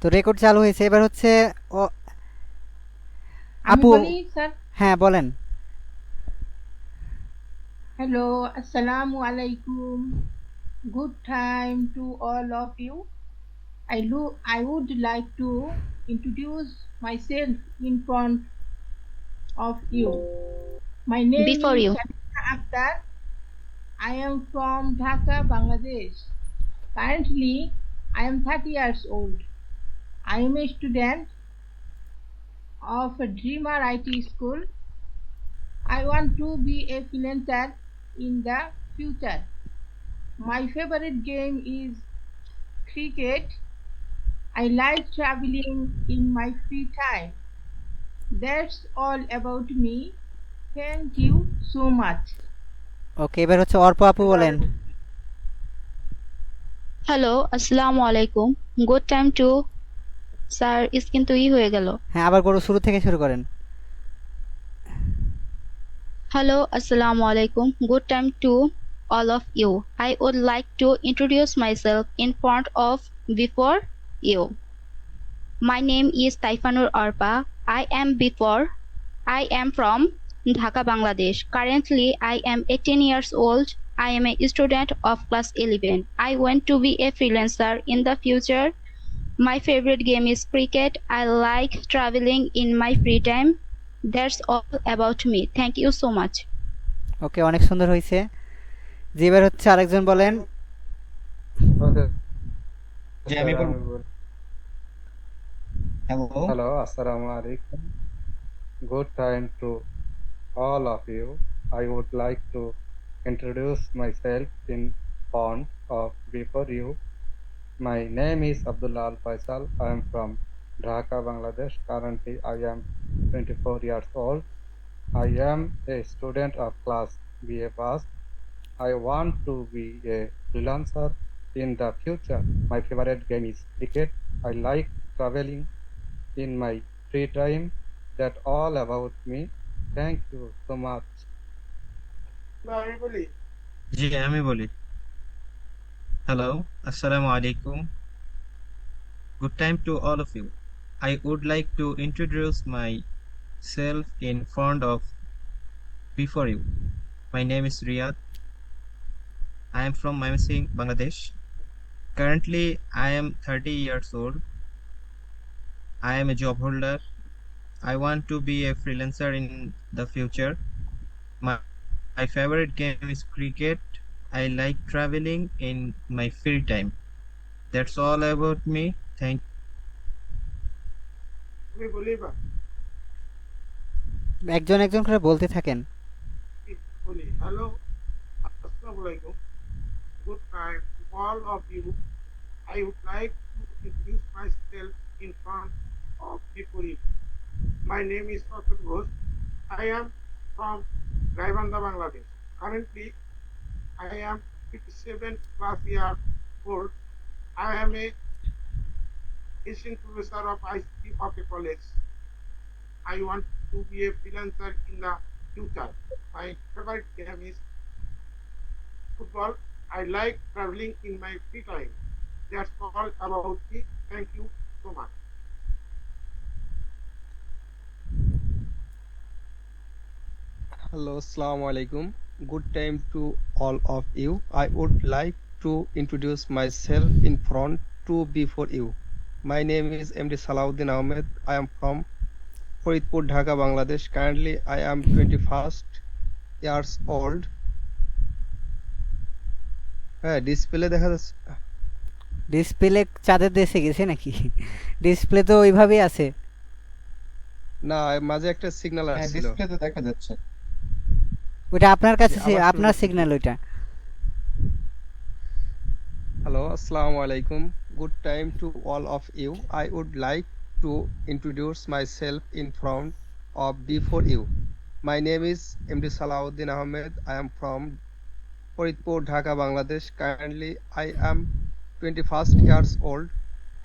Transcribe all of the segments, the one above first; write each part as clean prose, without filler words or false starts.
তো রেকর্ড চালু হয়েছে, এবার হচ্ছে আমি আপু। বলি স্যার। হ্যাঁ বলেন। হ্যালো, আসসালামু আলাইকুম। Good time to all of you. I would like to introduce myself in front of you. My name Before is you. Shabina Akhtar. I am from Dhaka, Bangladesh. Currently, I am 30 years old. I am a student of Dreamer IT School. I want to be a freelancer in the future. My favorite game is cricket. I like traveling in my free time. That's all about me. Thank you so much. ওকে, এবার হচ্ছে অর্প আপু বলেন। Hello, আসসালামু আলাইকুম। Good time two sir কিন্তু হয়ে গেল। হ্যাঁ, আবার শুরু থেকে শুরু করেন। হ্যালো, আসসালামু আলাইকুম। Good time two all of you. I would like to introduce myself in front of before you. My name is Taifanur Arpa. I am from Dhaka, Bangladesh. Currently, I am 18 years old. I am a student of class 11. I want to be a freelancer in the future. My favorite game is cricket. I like traveling in my free time. That's all about me. Thank you so much. ওকে, অনেক সুন্দর হয়েছে। জি, এবার হচ্ছে আরেকজন বলেন। ওকে জি আমি sir, বলবো। আমি বলি। হ্যালো। হ্যালো, আসসালামু আলাইকুম। Good time to all of you. I would like to introduce myself in front of before you. My name is Abdullah Al Faisal. I am from Dhaka, Bangladesh. Currently, I am 24 years old. I am a student of class BA Pass. I want to be a freelancer in the future. My favorite game is cricket. I like traveling in my free time. That all about me. Thank you so much. জি আমি বলি। Hello, আসসালামু আলাইকুম। Good time to all of you. I would like to introduce myself in front of before you. My name is Riyad. I am from Mymensingh, Bangladesh. Currently, I am 30 years old. I am a job holder. I want to be a freelancer in the future. My favorite game is cricket. I like traveling in my free time. That's all about me. Thank আমি বলি এবার একজন একজন করে বলতে থাকেন। বলি hello, আসসালামু আলাইকুম। Good time to all of you. I would like to introduce myself in front of before you. My name is Atul Ghosh. I am from Gaibandha, Bangladesh. Currently I am 57 plus years old. I am a teaching professor of ICT of a college. I want to be a freelancer in the future. My favorite game is football. I like traveling in my free time. That's all about me. Thank you so much. Hello, Assalamu alaikum. Good time to all of you. I would like to introduce myself in front to before you. My name is MD Salahuddin Ahmed. I am from Faridpur, Dhaka, Bangladesh. Currently, I am 21st years old. হ্যাঁ, display দেখা যাচ্ছে। Display চাঁদের দেশে গেছে নাকি? Display তো ওইভাবেই আছে। না, মাঝে একটা সিগন্যাল হ্যাঁ, আসছিল। ডিসপ্লেতে দেখা যাচ্ছে। ওইটা আপনার কাছে, আবার শুরু আপনার করতেছি। সিগন্যাল ওইটা। Hello, Assalamu alaikum. Good time to all of you. I would like to introduce myself in front of before you. My name is MD Salahuddin Ahmed. I am from Faridpur, Dhaka, Bangladesh. Currently, I am 21st years old.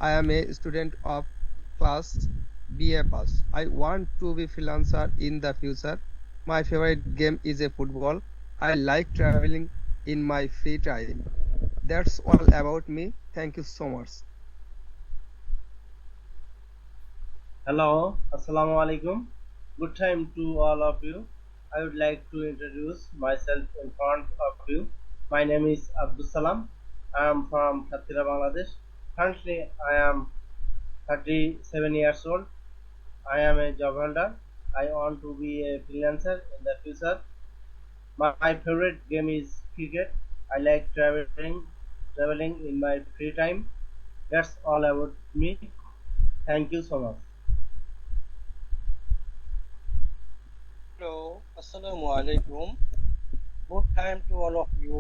I am a student of class BA Pass. I want to be freelancer in the future. My favorite game is a football. I like traveling in my free time. That's all about me. Thank you so much. Hello, Assalamu alaikum. Good time to all of you. I would like to introduce myself in front of you. My name is Abdul Salam. I am from Khatira, Bangladesh. Currently, I am 37 years old. I am a job holder. I want to be a freelancer in the future. My favorite game is cricket. I like traveling in my free time. That's all about me. Thank you so much. Hello, Assalamu alaikum. Good time to all of you.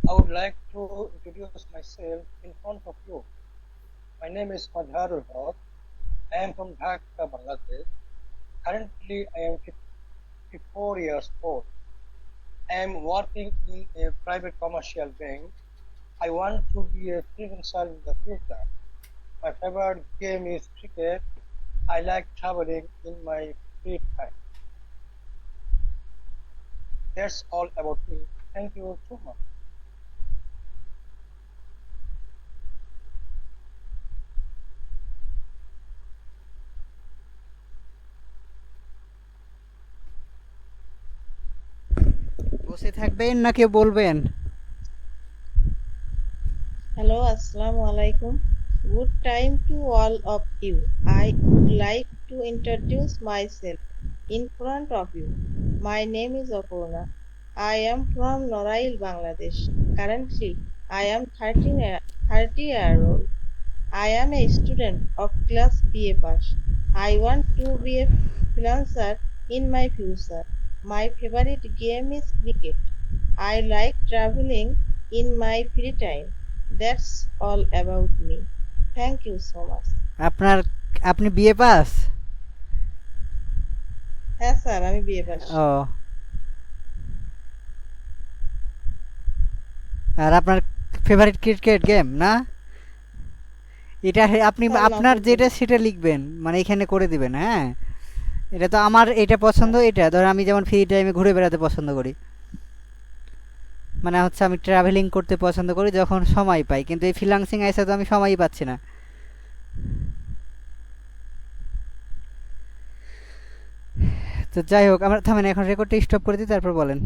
I would like to introduce myself in front of you. My name is Madharul Haq. I am from Dhaka, Bangladesh. Currently, I am 54 years old. I am working in a private commercial bank. I want to be a freelancer in the future. My favorite game is cricket. I like traveling in my free time. That's all about me. Thank you so much. বসে থাকবেন না কেউ বলবেন? Hello, Assalamu alaikum. Good time to all of you. I would like to introduce myself in front of you. My name is Aparna. I am from Norail, Bangladesh. Currently, I am 30 years old. I am a student of class BA pass. I want to be a freelancer in my future. My favorite game is cricket. I like traveling in my free time. That's all about me. Thank you so much. আপনি BA pass? হ্যাঁ sir, আমি BA pass. ও, আর আপনার favourite cricket game না? এটা আপনি আপনার যেটা সেটা লিখবেন, মানে এখানে করে দিবেন। হ্যাঁ, এটা তো আমার এটা পছন্দ। এটা ধর আমি যেমন ফ্রি টাইমে ঘুরে বেড়াতে পছন্দ করি, মানে হচ্ছে আমি ট্রাভেলিং করতে পছন্দ করি যখন সময় পাই, কিন্তু এই ফ্রিল্যান্সিং আইসা তো আমি সময়ই পাচ্ছি না। তো যাই হোক, আমরা থামেন, এখন রেকর্ডটা স্টপ করে দিই, তারপর বলেন।